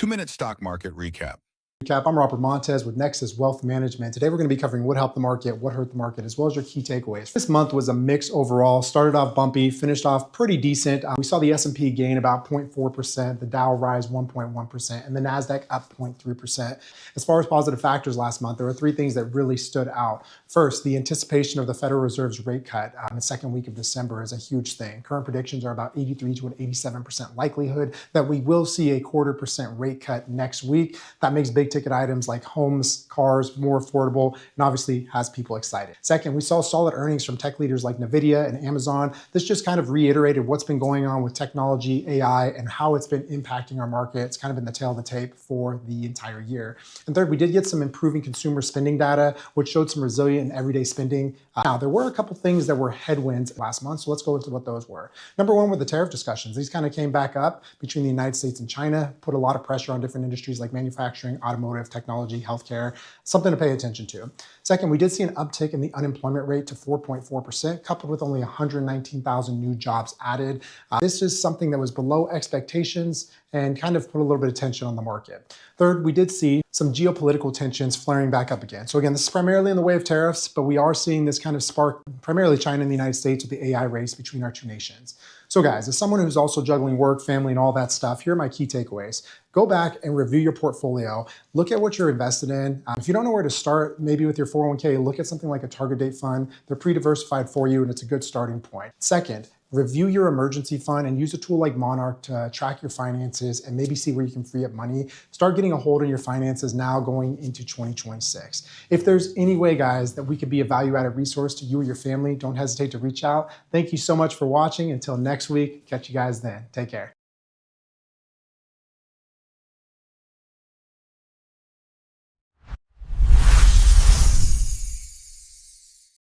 2-minute stock market recap. I'm Robert Montez with Nexus Wealth Management. Today we're going to be covering what helped the market, what hurt the market, as well as your key takeaways. This month was a mix overall. Started off bumpy, finished off pretty decent. We saw the S&P gain about 0.4%, the Dow rise 1.1%, and the Nasdaq up 0.3%. As far as positive factors last month, there were three things that really stood out. First, the anticipation of the Federal Reserve's rate cut in the second week of December is a huge thing. Current predictions are about 83 to an 87% likelihood that we will see a 0.25% rate cut next week. That makes big ticket items like homes, cars more affordable, and obviously has people excited. Second, we saw solid earnings from tech leaders like Nvidia and Amazon. This just kind of reiterated what's been going on with technology, AI, and how it's been impacting our market. It's kind of been the tail of the tape for the entire year. And third, we did get some improving consumer spending data, which showed some resilience in everyday spending. Now, there were a couple things that were headwinds last month, so let's go into what those were. Number one were the tariff discussions. These kind of came back up between the United States and China, put a lot of pressure on different industries like manufacturing, automotive, technology, healthcare, something to pay attention to. Second, we did see an uptick in the unemployment rate to 4.4%, coupled with only 119,000 new jobs added. This is something that was below expectations and kind of put a little bit of tension on the market. Third, we did see some geopolitical tensions flaring back up again. So again, this is primarily in the way of tariffs, but we are seeing this kind of spark, primarily China and the United States, with the AI race between our two nations. So guys, as someone who's also juggling work, family, and all that stuff, here are my key takeaways. Go back and review your portfolio. Look at what you're invested in. If you don't know where to start, maybe with your 401k, look at something like a target date fund. They're pre-diversified for you, and it's a good starting point. Second, review your emergency fund and use a tool like Monarch to track your finances and maybe see where you can free up money. Start getting a hold on your finances now going into 2026. If there's any way, guys, that we could be a value-added resource to you or your family, don't hesitate to reach out. Thank you so much for watching. Until next week, catch you guys then. Take care.